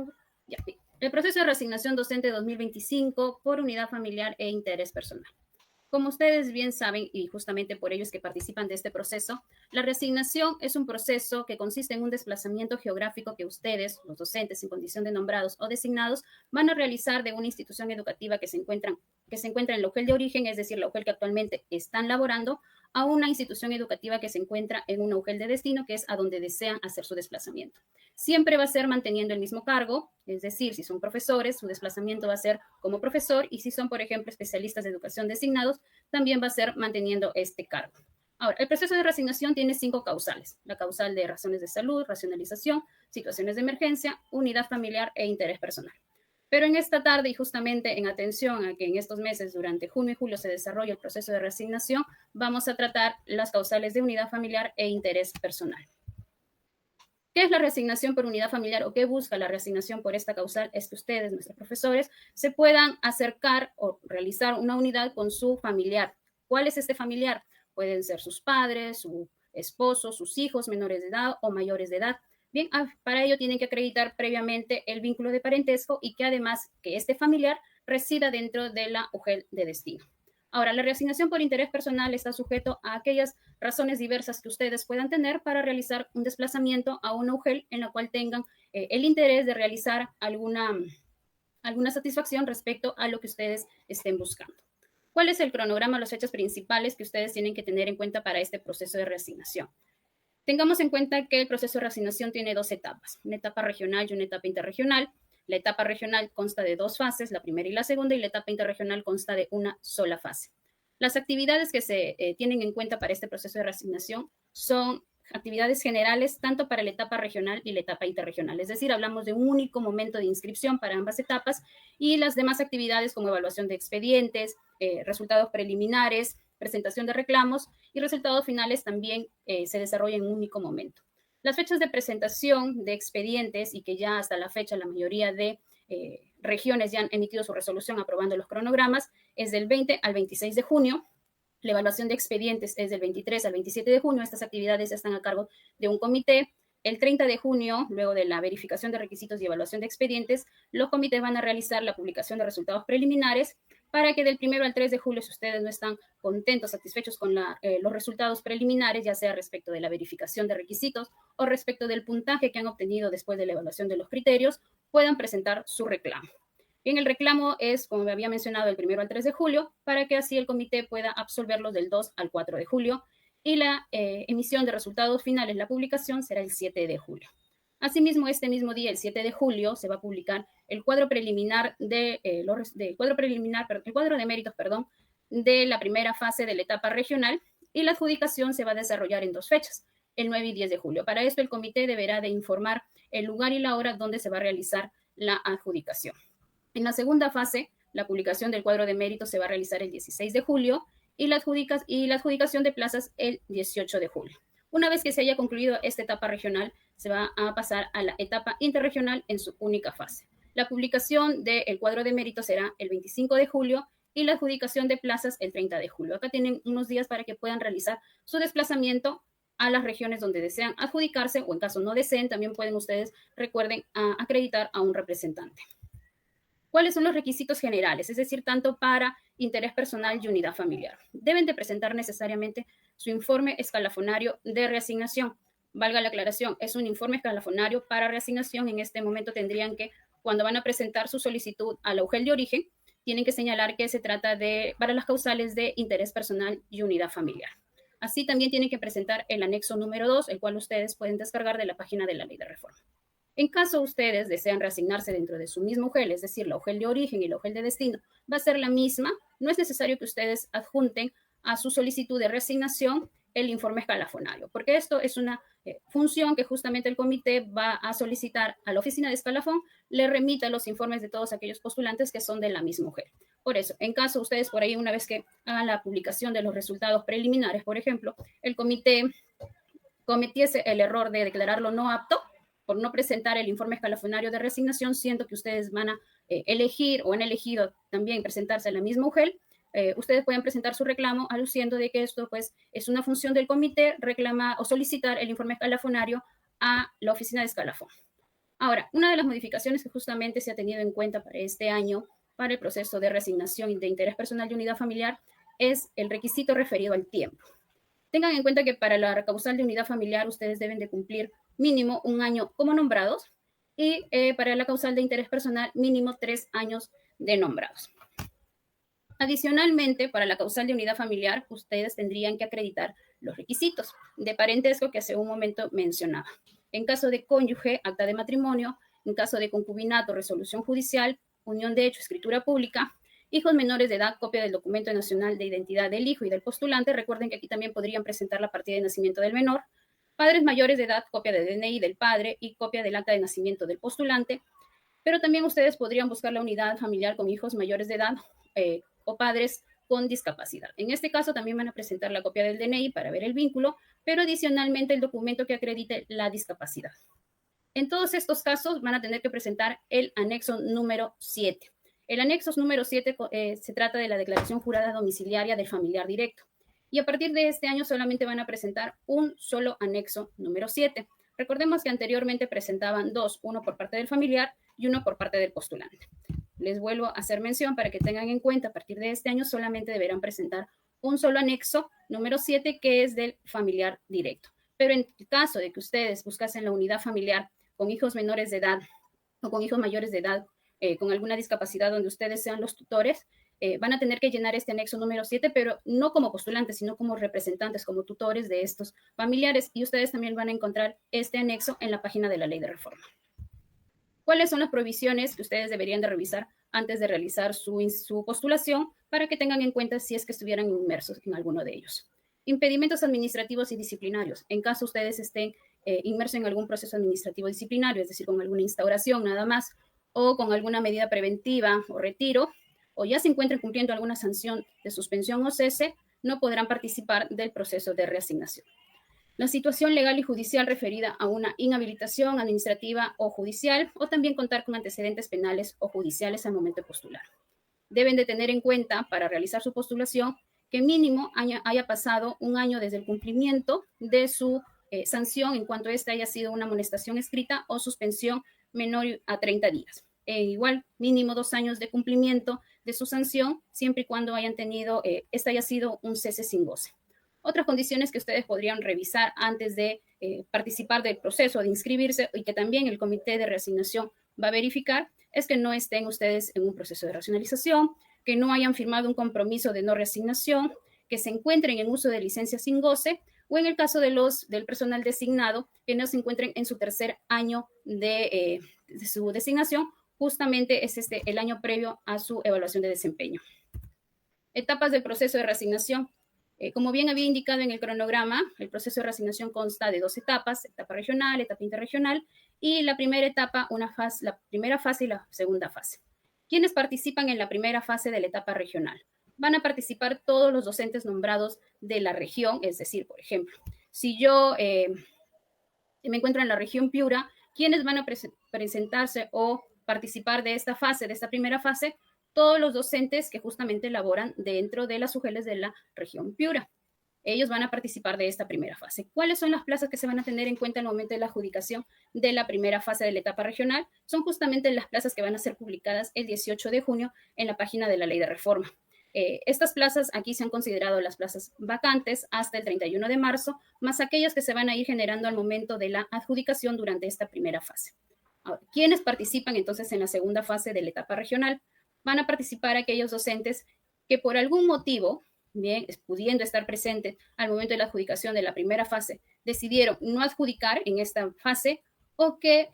favor. Ya, bien. El proceso de reasignación docente 2025 por unidad familiar e interés personal. Como ustedes bien saben, y justamente por ello es que participan de este proceso, la reasignación es un proceso que consiste en un desplazamiento geográfico que ustedes, los docentes en condición de nombrados o designados, van a realizar de una institución educativa que se encuentra en la UGEL de origen, es decir, la UGEL que actualmente están laborando, a una institución educativa que se encuentra en una UGEL de destino, que es a donde desean hacer su desplazamiento. Siempre va a ser manteniendo el mismo cargo, es decir, si son profesores, su desplazamiento va a ser como profesor, y si son, por ejemplo, especialistas de educación designados, también va a ser manteniendo este cargo. Ahora, el proceso de reasignación tiene 5 causales: la causal de razones de salud, racionalización, situaciones de emergencia, unidad familiar e interés personal. Pero en esta tarde, y justamente en atención a que en estos meses, durante junio y julio, se desarrolla el proceso de reasignación, vamos a tratar las causales de unidad familiar e interés personal. ¿Qué es la reasignación por unidad familiar o qué busca la reasignación por esta causal? Es que ustedes, nuestros profesores, se puedan acercar o realizar una unidad con su familiar. ¿Cuál es este familiar? Pueden ser sus padres, su esposo, sus hijos menores de edad o mayores de edad. Bien, para ello tienen que acreditar previamente el vínculo de parentesco y que además que este familiar resida dentro de la UGEL de destino. Ahora, la reasignación por interés personal está sujeto a aquellas razones diversas que ustedes puedan tener para realizar un desplazamiento a una UGEL en la cual tengan el interés de realizar alguna satisfacción respecto a lo que ustedes estén buscando. ¿Cuál es el cronograma, las fechas principales que ustedes tienen que tener en cuenta para este proceso de reasignación? Tengamos en cuenta que el proceso de reasignación tiene 2 etapas, una etapa regional y una etapa interregional. La etapa regional consta de 2 fases, la primera y la segunda, y la etapa interregional consta de una sola fase. Las actividades que se tienen en cuenta para este proceso de reasignación son actividades generales tanto para la etapa regional y la etapa interregional. Es decir, hablamos de un único momento de inscripción para ambas etapas, y las demás actividades como evaluación de expedientes, resultados preliminares, presentación de reclamos y resultados finales también se desarrollan en un único momento. Las fechas de presentación de expedientes, y que ya hasta la fecha la mayoría de regiones ya han emitido su resolución aprobando los cronogramas, es del 20 al 26 de junio. La evaluación de expedientes es del 23 al 27 de junio. Estas actividades están a cargo de un comité. El 30 de junio, luego de la verificación de requisitos y evaluación de expedientes, los comités van a realizar la publicación de resultados preliminares para que del 1 al 3 de julio, si ustedes no están contentos, satisfechos con los resultados preliminares, ya sea respecto de la verificación de requisitos o respecto del puntaje que han obtenido después de la evaluación de los criterios, puedan presentar su reclamo. Bien, el reclamo es, como me había mencionado, el 1 al 3 de julio, para que así el comité pueda absolverlos del 2 al 4 de julio, y la emisión de resultados finales, la publicación, será el 7 de julio. Asimismo, este mismo día, el 7 de julio, se va a publicar el cuadro preliminar el cuadro de méritos, de la primera fase de la etapa regional, y la adjudicación se va a desarrollar en 2 fechas, el 9 y 10 de julio. Para esto, el comité deberá de informar el lugar y la hora donde se va a realizar la adjudicación. En la segunda fase, la publicación del cuadro de méritos se va a realizar el 16 de julio y la adjudicación de plazas el 18 de julio. Una vez que se haya concluido esta etapa regional, se va a pasar a la etapa interregional en su única fase. La publicación del cuadro de méritos será el 25 de julio y la adjudicación de plazas el 30 de julio. Acá tienen unos días para que puedan realizar su desplazamiento a las regiones donde desean adjudicarse, o en caso no deseen, también pueden ustedes, recuerden, acreditar a un representante. ¿Cuáles son los requisitos generales? Es decir, tanto para interés personal y unidad familiar. Deben de presentar necesariamente su informe escalafonario de reasignación. Valga la aclaración, es un informe escalafonario para reasignación. En este momento tendrían que, cuando van a presentar su solicitud a la UGEL de origen, tienen que señalar que se trata para las causales de interés personal y unidad familiar. Así también tienen que presentar el anexo número 2, el cual ustedes pueden descargar de la página de la Ley de Reforma. En caso ustedes desean reasignarse dentro de su mismo UGEL, es decir, la UGEL de origen y la UGEL de destino, va a ser la misma. No es necesario que ustedes adjunten a su solicitud de reasignación el informe escalafonario, porque esto es una función que justamente el comité va a solicitar a la oficina de escalafón, le remita los informes de todos aquellos postulantes que son de la misma UGEL. Por eso, en caso ustedes por ahí, una vez que hagan la publicación de los resultados preliminares, por ejemplo, el comité cometiese el error de declararlo no apto por no presentar el informe escalafonario de reasignación, siendo que ustedes van a elegir o han elegido también presentarse a la misma UGEL, ustedes pueden presentar su reclamo aluciendo de que esto pues es una función del comité reclamar o solicitar el informe escalafonario a la oficina de escalafón. Ahora, una de las modificaciones que justamente se ha tenido en cuenta para este año, para el proceso de reasignación de interés personal de unidad familiar, es el requisito referido al tiempo. Tengan en cuenta que para la causal de unidad familiar ustedes deben de cumplir mínimo 1 año como nombrados y para la causal de interés personal mínimo 3 años de nombrados. Adicionalmente, para la causal de unidad familiar, ustedes tendrían que acreditar los requisitos de parentesco que hace un momento mencionaba. En caso de cónyuge, acta de matrimonio; en caso de concubinato, resolución judicial; unión de hecho, escritura pública; hijos menores de edad, copia del documento nacional de identidad del hijo y del postulante. Recuerden que aquí también podrían presentar la partida de nacimiento del menor. Padres mayores de edad, copia del DNI del padre y copia del acta de nacimiento del postulante. Pero también ustedes podrían buscar la unidad familiar con hijos mayores de edad o padres con discapacidad. En este caso también van a presentar la copia del DNI para ver el vínculo, pero adicionalmente el documento que acredite la discapacidad. En todos estos casos van a tener que presentar el anexo número 7. El anexo número 7 se trata de la declaración jurada domiciliaria del familiar directo. Y a partir de este año solamente van a presentar un solo anexo número 7. Recordemos que anteriormente presentaban dos, uno por parte del familiar y uno por parte del postulante. Les vuelvo a hacer mención para que tengan en cuenta, a partir de este año solamente deberán presentar un solo anexo número 7, que es del familiar directo. Pero en el caso de que ustedes buscasen la unidad familiar con hijos menores de edad o con hijos mayores de edad con alguna discapacidad donde ustedes sean los tutores, van a tener que llenar este anexo número 7, pero no como postulantes, sino como representantes, como tutores de estos familiares. Y ustedes también van a encontrar este anexo en la página de la Ley de Reforma. ¿Cuáles son las provisiones que ustedes deberían de revisar antes de realizar su postulación para que tengan en cuenta si es que estuvieran inmersos en alguno de ellos? Impedimentos administrativos y disciplinarios. En caso ustedes estén inmersos en algún proceso administrativo disciplinario, es decir, con alguna instauración nada más, o con alguna medida preventiva o retiro, o ya se encuentren cumpliendo alguna sanción de suspensión o cese, no podrán participar del proceso de reasignación. La situación legal y judicial referida a una inhabilitación administrativa o judicial, o también contar con antecedentes penales o judiciales al momento de postular. Deben de tener en cuenta para realizar su postulación que mínimo haya pasado 1 año desde el cumplimiento de su sanción en cuanto esta haya sido una amonestación escrita o suspensión menor a 30 días. Igual, mínimo 2 años de cumplimiento de su sanción, siempre y cuando hayan tenido, esta haya sido un cese sin goce. Otras condiciones que ustedes podrían revisar antes de participar del proceso de inscribirse y que también el comité de reasignación va a verificar es que no estén ustedes en un proceso de racionalización, que no hayan firmado un compromiso de no reasignación, que se encuentren en uso de licencia sin goce o en el caso del personal designado, que no se encuentren en su tercer año de su designación, justamente es el año previo a su evaluación de desempeño. Etapas del proceso de reasignación. Como bien había indicado en el cronograma, el proceso de reasignación consta de 2 etapas: etapa regional, etapa interregional, y la primera etapa, la primera fase y la segunda fase. ¿Quiénes participan en la primera fase de la etapa regional? Van a participar todos los docentes nombrados de la región, es decir, por ejemplo, si yo me encuentro en la región Piura, ¿quiénes van a presentarse o participar de esta fase, de esta primera fase? Todos los docentes que justamente laboran dentro de las UGELes de la región Piura. Ellos van a participar de esta primera fase. ¿Cuáles son las plazas que se van a tener en cuenta al momento de la adjudicación de la primera fase de la etapa regional? Son justamente las plazas que van a ser publicadas el 18 de junio en la página de la Ley de Reforma. Estas plazas aquí se han considerado las plazas vacantes hasta el 31 de marzo, más aquellas que se van a ir generando al momento de la adjudicación durante esta primera fase. Ahora, ¿quiénes participan entonces en la segunda fase de la etapa regional? Van a participar aquellos docentes que por algún motivo, bien, pudiendo estar presentes al momento de la adjudicación de la primera fase, decidieron no adjudicar en esta fase o que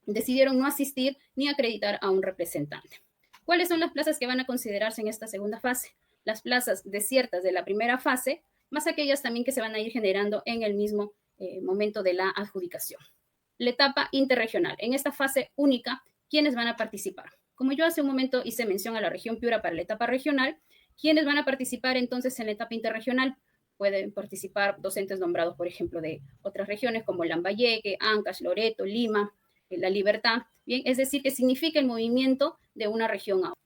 decidieron no asistir ni acreditar a un representante. ¿Cuáles son las plazas que van a considerarse en esta segunda fase? Las plazas desiertas de la primera fase, más aquellas también que se van a ir generando en el mismo momento de la adjudicación. La etapa interregional. En esta fase única, ¿quiénes van a participar? Como yo hace un momento hice mención a la región Piura para la etapa regional, ¿quiénes van a participar entonces en la etapa interregional? Pueden participar docentes nombrados, por ejemplo, de otras regiones como Lambayeque, Ancash, Loreto, Lima, La Libertad. Bien, es decir, que significa el movimiento de una región a otra.